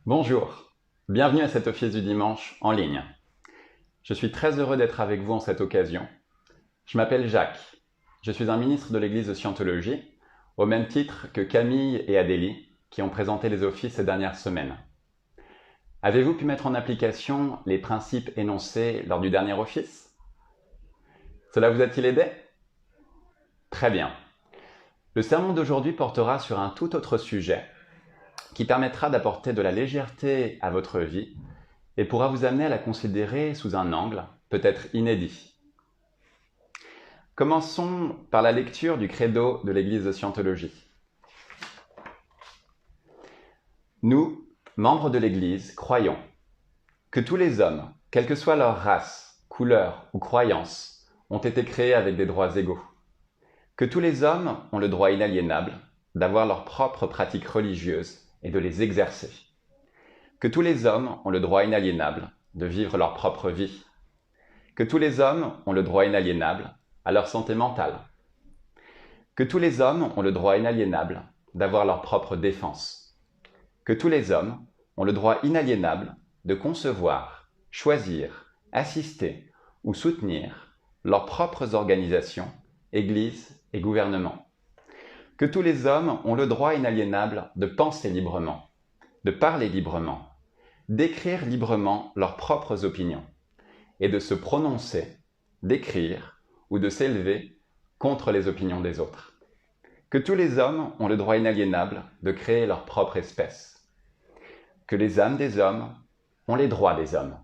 Bonjour, bienvenue à cet office du dimanche en ligne. Je suis très heureux d'être avec vous en cette occasion. Je m'appelle Jacques, je suis un ministre de l'Église de Scientologie, au même titre que Camille et Adélie, qui ont présenté les offices ces dernières semaines. Avez-vous pu mettre en application les principes énoncés lors du dernier office? Cela vous a-t-il aidé? Très bien. Le sermon d'aujourd'hui portera sur un tout autre sujet, qui permettra d'apporter de la légèreté à votre vie et pourra vous amener à la considérer sous un angle peut-être inédit. Commençons par la lecture du credo de l'Église de Scientologie. Nous, membres de l'Église, croyons que tous les hommes, quelle que soit leur race, couleur ou croyance, ont été créés avec des droits égaux. Que tous les hommes ont le droit inaliénable d'avoir leurs propres pratiques religieuses et de les exercer. Que tous les hommes ont le droit inaliénable de vivre leur propre vie. Que tous les hommes ont le droit inaliénable à leur santé mentale. Que tous les hommes ont le droit inaliénable d'avoir leur propre défense. Que tous les hommes ont le droit inaliénable de concevoir, choisir, assister ou soutenir leurs propres organisations, églises et gouvernements. Que tous les hommes ont le droit inaliénable de penser librement, de parler librement, d'écrire librement leurs propres opinions et de se prononcer, d'écrire ou de s'élever contre les opinions des autres. Que tous les hommes ont le droit inaliénable de créer leur propre espèce. Que les âmes des hommes ont les droits des hommes.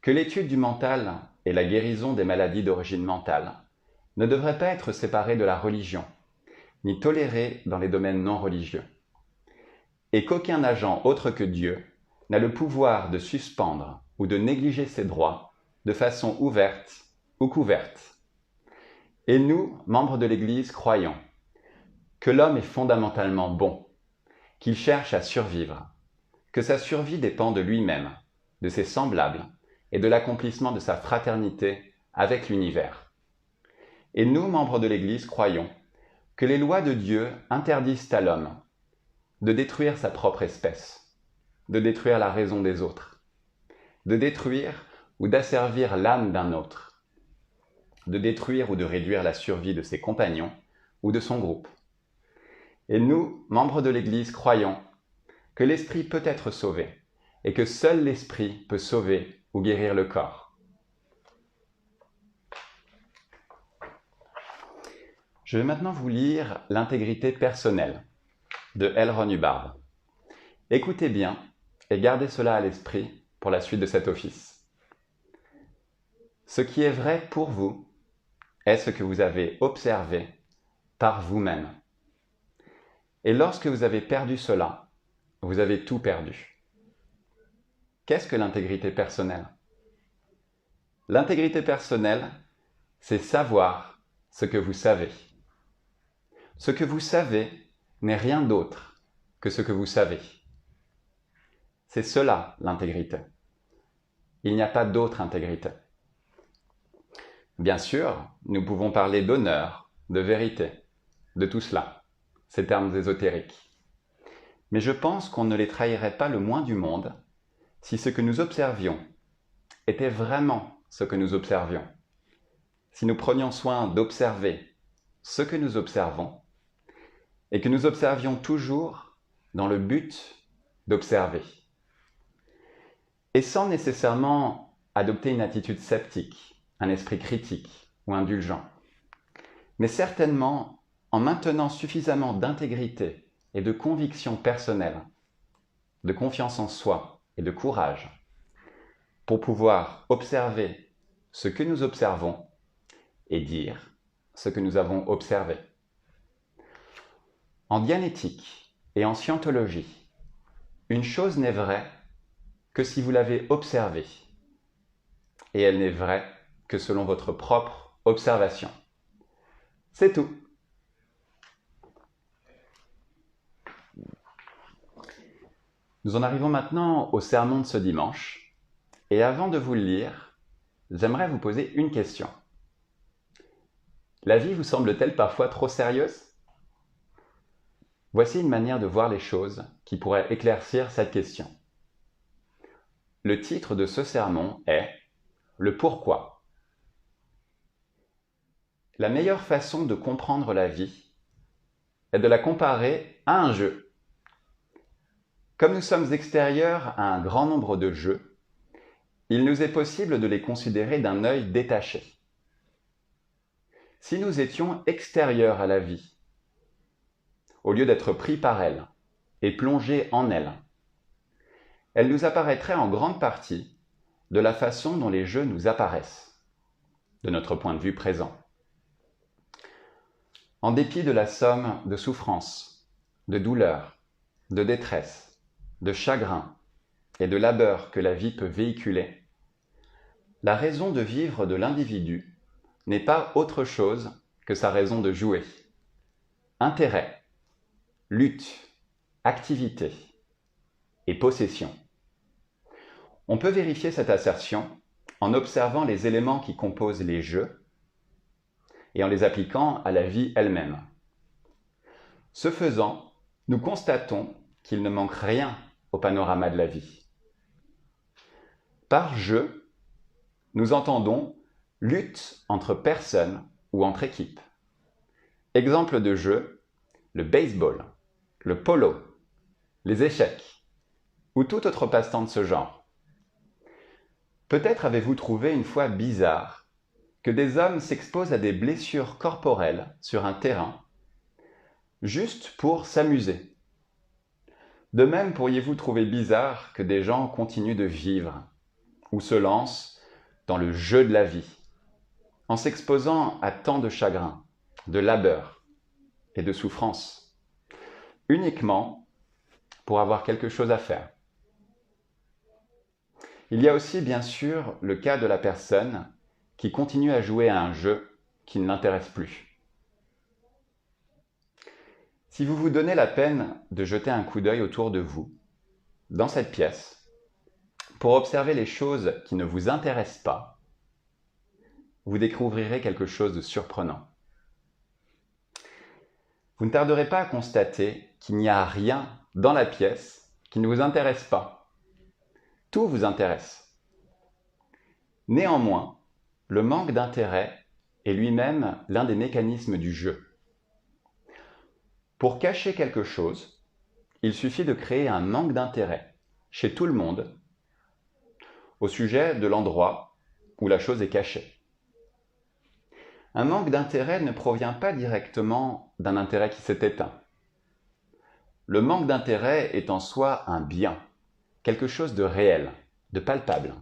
Que l'étude du mental et la guérison des maladies d'origine mentale ne devraient pas être séparées de la religion, ni tolérées dans les domaines non religieux. Et qu'aucun agent autre que Dieu n'a le pouvoir de suspendre ou de négliger ses droits de façon ouverte ou couverte. Et nous, membres de l'Église, croyons que l'homme est fondamentalement bon, qu'il cherche à survivre, que sa survie dépend de lui-même, de ses semblables et de l'accomplissement de sa fraternité avec l'univers. Et nous, membres de l'Église, croyons que les lois de Dieu interdisent à l'homme de détruire sa propre espèce, de détruire la raison des autres, de détruire ou d'asservir l'âme d'un autre, de détruire ou de réduire la survie de ses compagnons ou de son groupe. Et nous, membres de l'Église, croyons que l'esprit peut être sauvé et que seul l'esprit peut sauver ou guérir le corps. Je vais maintenant vous lire l'intégrité personnelle de L. Ron Hubbard. Écoutez bien et gardez cela à l'esprit pour la suite de cet office. Ce qui est vrai pour vous est ce que vous avez observé par vous-même. Et lorsque vous avez perdu cela, vous avez tout perdu. Qu'est-ce que l'intégrité personnelle? L'intégrité personnelle, c'est savoir ce que vous savez. Ce que vous savez n'est rien d'autre que ce que vous savez. C'est cela l'intégrité. Il n'y a pas d'autre intégrité. Bien sûr, nous pouvons parler d'honneur, de vérité, de tout cela, ces termes ésotériques. Mais je pense qu'on ne les trahirait pas le moins du monde si ce que nous observions était vraiment ce que nous observions. Si nous prenions soin d'observer ce que nous observons et que nous observions toujours dans le but d'observer. Et sans nécessairement adopter une attitude sceptique, un esprit critique ou indulgent, mais certainement en maintenant suffisamment d'intégrité et de conviction personnelle, de confiance en soi et de courage, pour pouvoir observer ce que nous observons et dire ce que nous avons observé. En dianétique et en scientologie, une chose n'est vraie que si vous l'avez observée, et elle n'est vraie que selon votre propre observation. C'est tout. Nous en arrivons maintenant au sermon de ce dimanche, et avant de vous le lire, j'aimerais vous poser une question. La vie vous semble-t-elle parfois trop sérieuse? Voici une manière de voir les choses qui pourrait éclaircir cette question. Le titre de ce sermon est « Le pourquoi ». La meilleure façon de comprendre la vie est de la comparer à un jeu. Comme nous sommes extérieurs à un grand nombre de jeux, il nous est possible de les considérer d'un œil détaché. Si nous étions extérieurs à la vie, au lieu d'être pris par elle et plongés en elle, elle nous apparaîtrait en grande partie de la façon dont les jeux nous apparaissent, de notre point de vue présent. En dépit de la somme de souffrances, de douleurs, de détresse, de chagrin et de labeur que la vie peut véhiculer, la raison de vivre de l'individu n'est pas autre chose que sa raison de jouer. Intérêt, lutte, activité et possession. On peut vérifier cette assertion en observant les éléments qui composent les jeux et en les appliquant à la vie elle-même. Ce faisant, nous constatons qu'il ne manque rien au panorama de la vie. Par jeu, nous entendons lutte entre personnes ou entre équipes. Exemple de jeu, le baseball, le polo, les échecs ou tout autre passe-temps de ce genre. Peut-être avez-vous trouvé une fois bizarre que des hommes s'exposent à des blessures corporelles sur un terrain juste pour s'amuser. De même, pourriez-vous trouver bizarre que des gens continuent de vivre ou se lancent dans le jeu de la vie, en s'exposant à tant de chagrin, de labeur et de souffrance, uniquement pour avoir quelque chose à faire. Il y a aussi bien sûr le cas de la personne qui continue à jouer à un jeu qui ne l'intéresse plus. Si vous vous donnez la peine de jeter un coup d'œil autour de vous, dans cette pièce, pour observer les choses qui ne vous intéressent pas, vous découvrirez quelque chose de surprenant. Vous ne tarderez pas à constater qu'il n'y a rien dans la pièce qui ne vous intéresse pas. Tout vous intéresse. Néanmoins, le manque d'intérêt est lui-même l'un des mécanismes du jeu. Pour cacher quelque chose, il suffit de créer un manque d'intérêt chez tout le monde au sujet de l'endroit où la chose est cachée. Un manque d'intérêt ne provient pas directement d'un intérêt qui s'est éteint. Le manque d'intérêt est en soi un bien, quelque chose de réel, de palpable.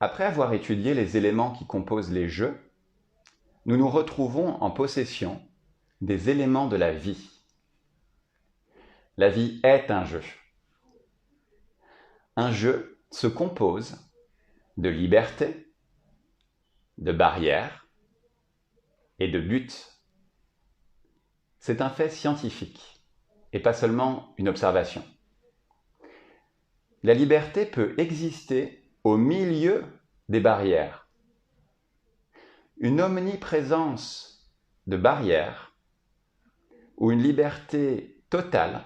Après avoir étudié les éléments qui composent les jeux, nous nous retrouvons en possession des éléments de la vie. La vie est un jeu. Un jeu se compose de liberté, de barrières et de buts. C'est un fait scientifique et pas seulement une observation. La liberté peut exister au milieu des barrières. Une omniprésence de barrières ou une liberté totale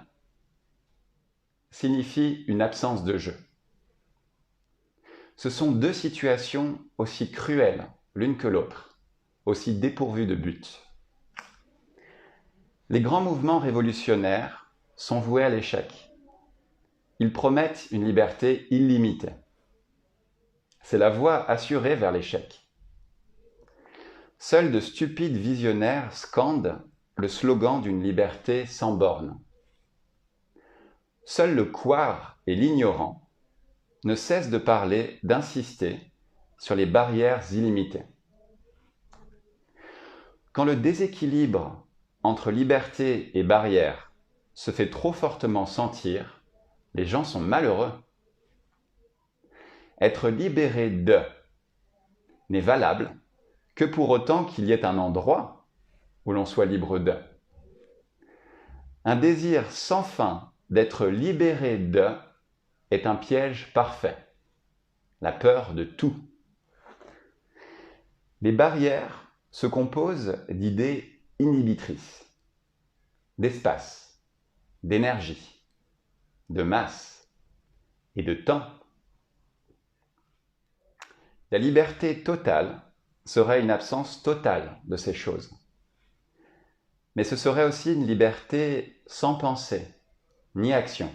signifie une absence de jeu. Ce sont deux situations aussi cruelles l'une que l'autre, aussi dépourvues de but. Les grands mouvements révolutionnaires sont voués à l'échec. Ils promettent une liberté illimitée. C'est la voie assurée vers l'échec. Seuls de stupides visionnaires scandent le slogan d'une liberté sans bornes. Seul le couard et l'ignorant ne cessent de parler, d'insister sur les barrières illimitées. Quand le déséquilibre entre liberté et barrière se fait trop fortement sentir, les gens sont malheureux. Être libéré de n'est valable que pour autant qu'il y ait un endroit où l'on soit libre de. Un désir sans fin d'être libéré de est un piège parfait, la peur de tout. Les barrières se composent d'idées inhibitrice d'espace, d'énergie, de masse et de temps. La liberté totale serait une absence totale de ces choses. Mais ce serait aussi une liberté sans pensée, ni action,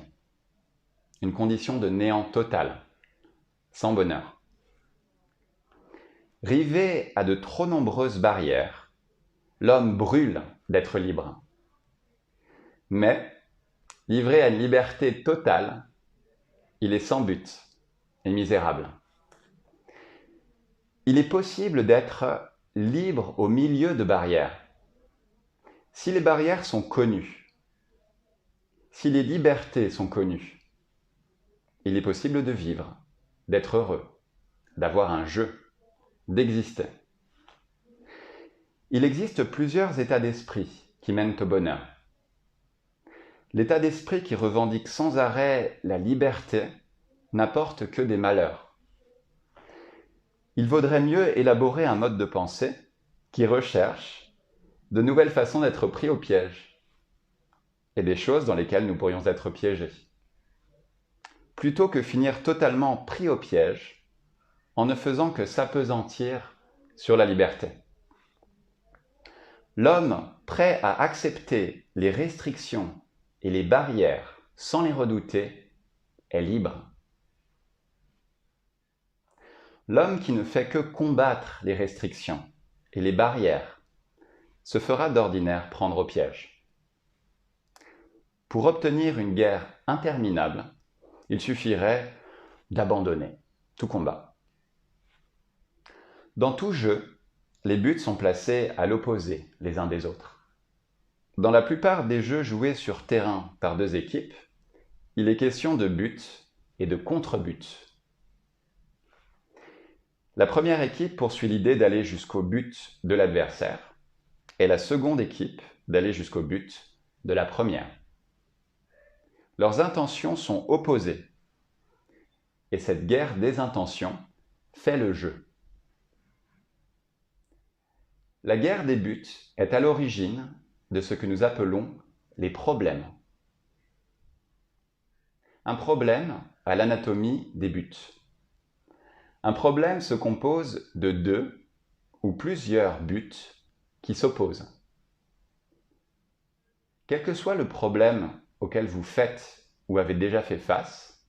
une condition de néant total, sans bonheur. Rivé à de trop nombreuses barrières, l'homme brûle d'être libre. Mais, livré à une liberté totale, il est sans but et misérable. Il est possible d'être libre au milieu de barrières. Si les barrières sont connues, si les libertés sont connues, il est possible de vivre, d'être heureux, d'avoir un jeu, d'exister. Il existe plusieurs états d'esprit qui mènent au bonheur. L'état d'esprit qui revendique sans arrêt la liberté n'apporte que des malheurs. Il vaudrait mieux élaborer un mode de pensée qui recherche de nouvelles façons d'être pris au piège et des choses dans lesquelles nous pourrions être piégés, plutôt que finir totalement pris au piège en ne faisant que s'appesantir sur la liberté. L'homme prêt à accepter les restrictions et les barrières sans les redouter est libre. L'homme qui ne fait que combattre les restrictions et les barrières se fera d'ordinaire prendre au piège. Pour obtenir une guerre interminable, il suffirait d'abandonner tout combat. Dans tout jeu, les buts sont placés à l'opposé les uns des autres. Dans la plupart des jeux joués sur terrain par deux équipes, il est question de buts et de contre-buts. La première équipe poursuit l'idée d'aller jusqu'au but de l'adversaire et la seconde équipe d'aller jusqu'au but de la première. Leurs intentions sont opposées et cette guerre des intentions fait le jeu. La guerre des buts est à l'origine de ce que nous appelons les problèmes. Un problème a l'anatomie des buts. Un problème se compose de deux ou plusieurs buts qui s'opposent. Quel que soit le problème auquel vous faites ou avez déjà fait face,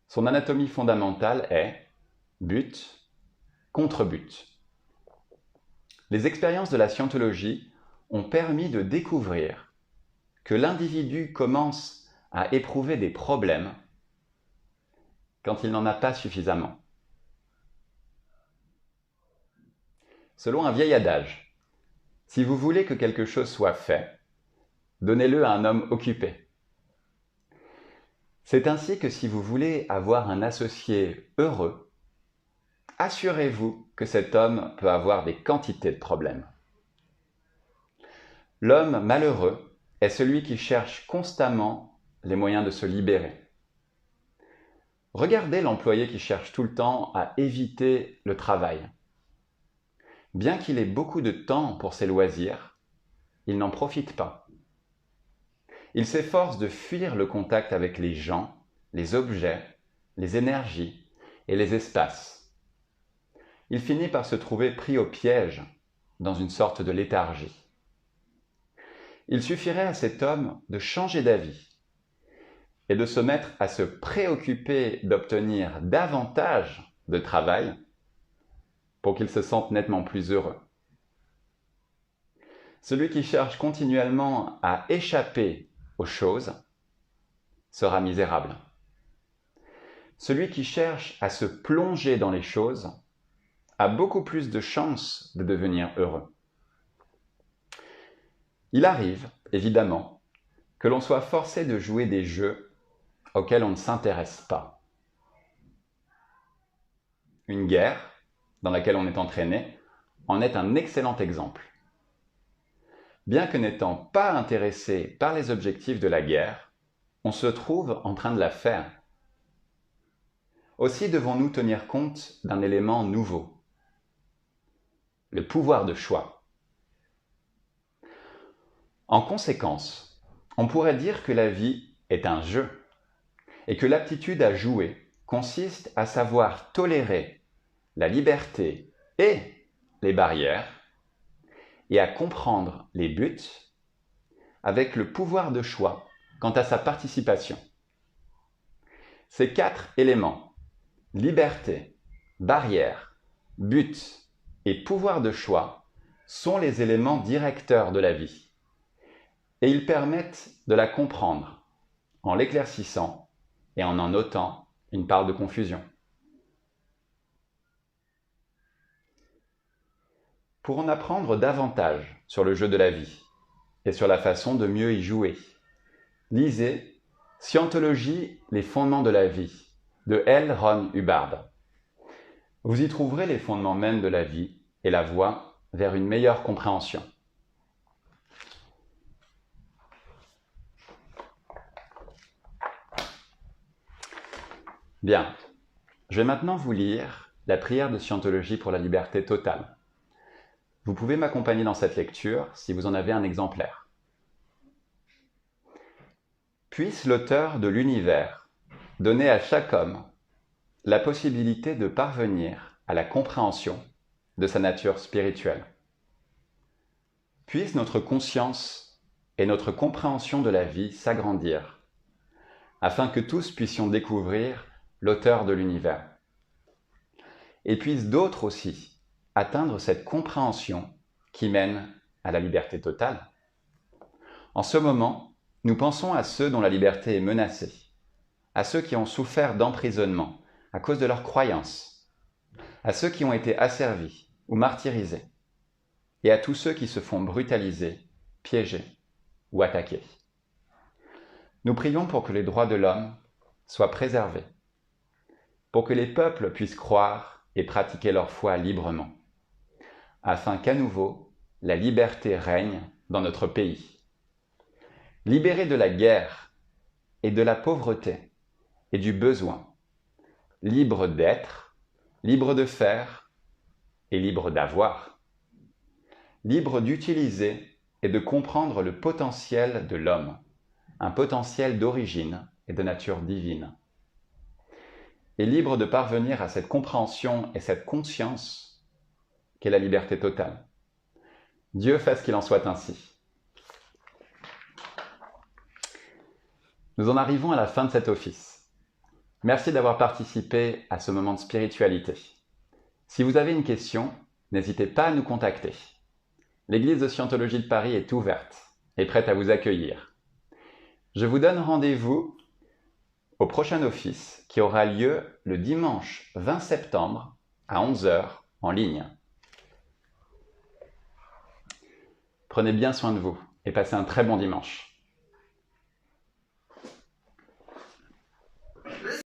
son anatomie fondamentale est but contre but. Les expériences de la scientologie ont permis de découvrir que l'individu commence à éprouver des problèmes quand il n'en a pas suffisamment. Selon un vieil adage, si vous voulez que quelque chose soit fait, donnez-le à un homme occupé. C'est ainsi que si vous voulez avoir un associé heureux, assurez-vous que cet homme peut avoir des quantités de problèmes. L'homme malheureux est celui qui cherche constamment les moyens de se libérer. Regardez l'employé qui cherche tout le temps à éviter le travail. Bien qu'il ait beaucoup de temps pour ses loisirs, il n'en profite pas. Il s'efforce de fuir le contact avec les gens, les objets, les énergies et les espaces. Il finit par se trouver pris au piège dans une sorte de léthargie. Il suffirait à cet homme de changer d'avis et de se mettre à se préoccuper d'obtenir davantage de travail pour qu'il se sente nettement plus heureux. Celui qui cherche continuellement à échapper aux choses sera misérable. Celui qui cherche à se plonger dans les choses a beaucoup plus de chances de devenir heureux. Il arrive, évidemment, que l'on soit forcé de jouer des jeux auxquels on ne s'intéresse pas. Une guerre, dans laquelle on est entraîné, en est un excellent exemple. Bien que n'étant pas intéressé par les objectifs de la guerre, on se trouve en train de la faire. Aussi devons-nous tenir compte d'un élément nouveau, le pouvoir de choix. En conséquence, on pourrait dire que la vie est un jeu et que l'aptitude à jouer consiste à savoir tolérer la liberté et les barrières et à comprendre les buts avec le pouvoir de choix quant à sa participation. Ces 4 éléments, liberté, barrière, but et pouvoir de choix, sont les éléments directeurs de la vie. Et ils permettent de la comprendre en l'éclaircissant et en ôtant une part de confusion. Pour en apprendre davantage sur le jeu de la vie et sur la façon de mieux y jouer, lisez Scientologie, les fondements de la vie de L. Ron Hubbard. Vous y trouverez les fondements mêmes de la vie et la voie vers une meilleure compréhension. Bien, je vais maintenant vous lire la prière de Scientologie pour la liberté totale. Vous pouvez m'accompagner dans cette lecture si vous en avez un exemplaire. Puisse l'auteur de l'univers donner à chaque homme la possibilité de parvenir à la compréhension de sa nature spirituelle. Puisse notre conscience et notre compréhension de la vie s'agrandir, afin que tous puissions découvrir l'auteur de l'univers. Et puissent d'autres aussi atteindre cette compréhension qui mène à la liberté totale. En ce moment, nous pensons à ceux dont la liberté est menacée, à ceux qui ont souffert d'emprisonnement à cause de leurs croyances, à ceux qui ont été asservis ou martyrisés, et à tous ceux qui se font brutaliser, piéger ou attaquer. Nous prions pour que les droits de l'homme soient préservés, pour que les peuples puissent croire et pratiquer leur foi librement, afin qu'à nouveau la liberté règne dans notre pays. Libérés de la guerre et de la pauvreté et du besoin, libres d'être, libres de faire et libres d'avoir, libres d'utiliser et de comprendre le potentiel de l'homme, un potentiel d'origine et de nature divine, et libres de parvenir à cette compréhension et cette conscience qu'est la liberté totale. Dieu fasse qu'il en soit ainsi. Nous en arrivons à la fin de cet office. Merci d'avoir participé à ce moment de spiritualité. Si vous avez une question, n'hésitez pas à nous contacter. L'église de Scientologie de Paris est ouverte et prête à vous accueillir. Je vous donne rendez-vous au prochain office qui aura lieu le dimanche 20 septembre à 11 h en ligne. Prenez bien soin de vous et passez un très bon dimanche.